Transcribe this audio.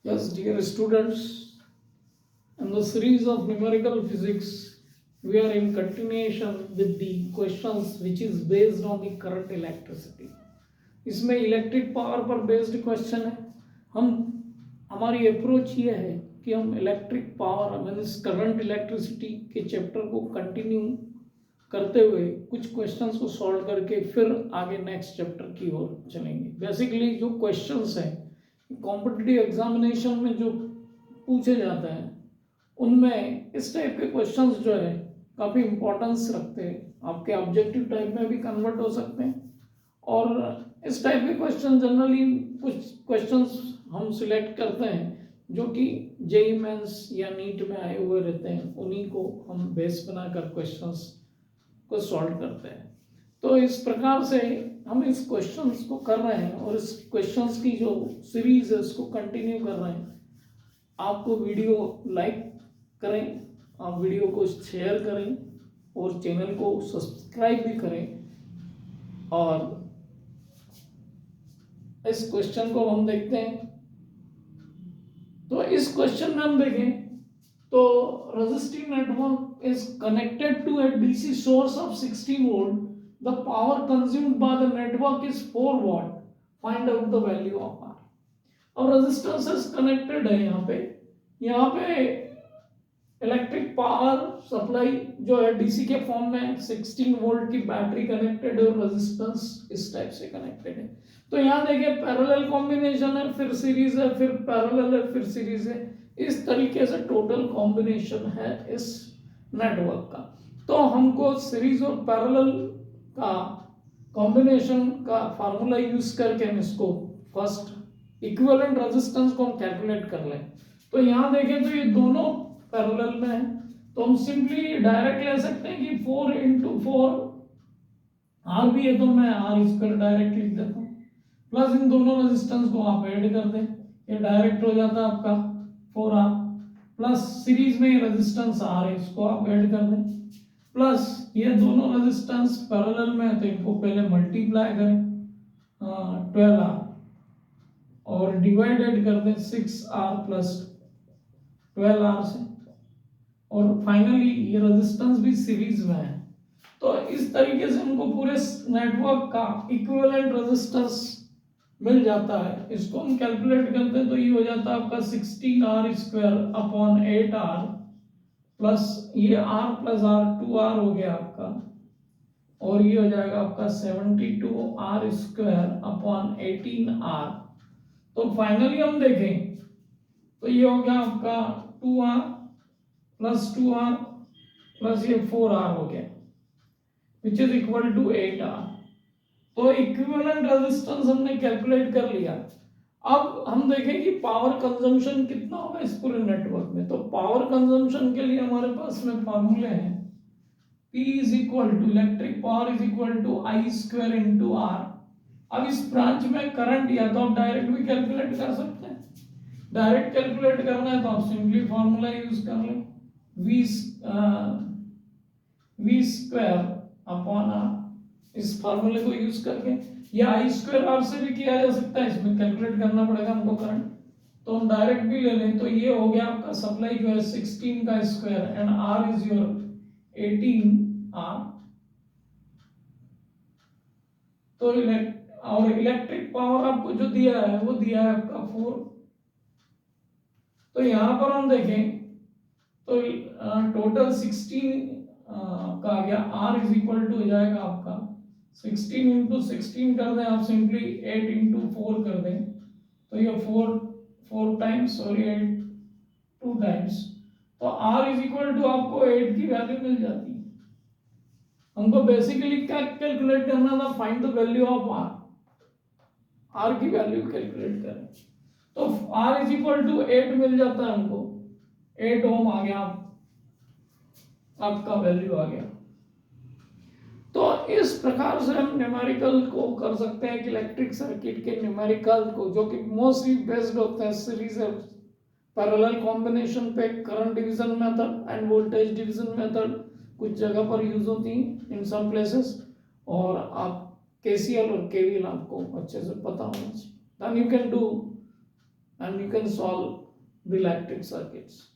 Yes, dear students, in the series of numerical physics, we are in continuation with the questions which is based on the current electricity. इसमें electric power पर based question है. हम हमारी approach ये है कि हम electric power means current electricity के चैप्टर को कंटिन्यू करते हुए कुछ क्वेश्चंस को सॉल्व करके फिर आगे नेक्स्ट चैप्टर की ओर चलेंगे. बेसिकली जो क्वेश्चंस हैं कॉम्पिटिटिव एग्जामिनेशन में जो पूछे जाते हैं उनमें इस टाइप के क्वेश्चंस जो है काफ़ी इम्पोर्टेंस रखते हैं. आपके ऑब्जेक्टिव टाइप में भी कन्वर्ट हो सकते हैं और इस टाइप के क्वेश्चन जनरली कुछ क्वेश्चंस हम सिलेक्ट करते हैं जो कि जेई मेंस या नीट में आए हुए रहते हैं, उन्हीं को हम बेस बनाकर क्वेश्चंस को सॉल्व करते हैं. तो इस प्रकार से हम इस क्वेश्चंस को कर रहे हैं और इस क्वेश्चंस की जो सीरीज है उसको कंटिन्यू कर रहे हैं. आपको वीडियो लाइक करें, आप वीडियो को शेयर करें और चैनल को सब्सक्राइब भी करें. और इस क्वेश्चन को हम देखते हैं. तो इस क्वेश्चन में हम देखें तो resistive network is connected to a DC source of 16 volt. The power consumed by the network is 4 watt. Find out the value of R. और रेजिस्टेंस इज कनेक्टेड है. यहाँ पे इलेक्ट्रिक पावर सप्लाई जो है डीसी के form में 16 volt की battery connected है और रेजिस्टेंस इस टाइप से कनेक्टेड है. तो यहाँ देखिए पैरेलल कॉम्बिनेशन है, फिर सीरीज है, फिर पैरेलल है, फिर सीरीज है. इस तरीके से टोटल कॉम्बिनेशन है इस नेटवर्क का. तो हमको सीरीज और पैरेलल का कॉम्बिनेशन का फार्मूला यूज करके हम इसको फर्स्ट इक्विवेलेंट रेजिस्टेंस को हम कैलकुलेट कर लें. तो यहाँ देखें तो ये दोनों पैरेलल में है तो हम सिंपली डायरेक्ट ले सकते हैं कि 4 इंटू 4 आर भी है तो मैं आर स्क्वायर डायरेक्ट लिख देता हूँ. प्लस इन दोनों रेजिस्टेंस को आप ऐड कर दें, ये डायरेक्ट हो जाता है आपका 4R. प्लस सीरीज में रेजिस्टेंस आर है, इसको आप ऐड कर दें. प्लस ये दोनों रेजिस्टेंस पैरेलल में है तो इनको पहले मल्टीप्लाई करें 12R और डिवाइडेड कर दें 6R प्लस 12R से. और फाइनली ये रेजिस्टेंस भी सीरीज में है. तो इस तरीके से हमको पूरे नेटवर्क का इक्विवेलेंट रेजिस्टेंस मिल जाता है. इसको हम कैलकुलेट करते हैं तो ये हो जाता है आपका 16R square upon 8R plus ये R प्लस R 2R हो गया आपका और ये हो जाएगा आपका 72R स्क्वायर अपॉन 18R. तो फाइनली हम देखें तो ये हो गया आपका 2R प्लस 2R प्लस ये 4R हो गया which is equal to 8R. तो इक्विवेलेंट रेजिस्टेंस हमने कैलकुलेट कर लिया. अब हम देखें कि पावर कंजम्पशन कितना होगा इस पूरे नेटवर्क में. तो पावर कंजम्पशन के लिए हमारे पास में फार्मूले हैं. P is equal to electric power is equal to I square into R. अब इस ब्रांच में करंट या तो आप डायरेक्ट भी कैलकुलेट कर सकते हैं. डायरेक्ट कैलकुलेट करना है तो आप सिंपली फार्मूला यूज कर लें V स्क्वायर अपॉन R. इस फार्मूले को यूज करके या I स्क्वायर R से भी किया जा सकता है. इसमें कैलकुलेट करना पड़ेगा हमको करंट, तो हम डायरेक्ट भी ले लें. तो ये हो गया आपका सप्लाई जो है 16 का square and R is your 18R. तो इलेक्ट्रिक पावर आपको जो दिया है वो दिया है आपका 4. तो यहाँ पर हम देखें तो टोटल 16 का आ गया. R इज इक्वल टू हो जाएगा आपका 16 इंटू 16 कर दें आप सिंपली 8 इंटू 4 कर दें तो ये 4 टाइम्स और ये 2 टाइम्स. तो R इज इक्वल टू आपको 8 की वैल्यू मिल जाती है. हमको बेसिकली क्या कैलकुलेट करना था, find the value of R की वैल्यू कैलकुलेट करें. तो R इज इक्वल टू 8 मिल जाता है हमको. 8 ओम आ गया आपका वैल्यू आ गया. तो इस प्रकार से हम न्यूमेरिकल को कर सकते हैं कि इलेक्ट्रिक सर्किट के न्यूमेरिकल को जो कि मोस्टली बेस्ड होते हैं सीरीज और पैरेलल कॉम्बिनेशन पे, current division method end voltage division method कुछ जगह पर यूज होती हैं इन सम प्लेसेस. और आप केसीएल और केवीएल आपको अच्छे से पता होना चाहिए. Then you can do and you can solve the electric circuits.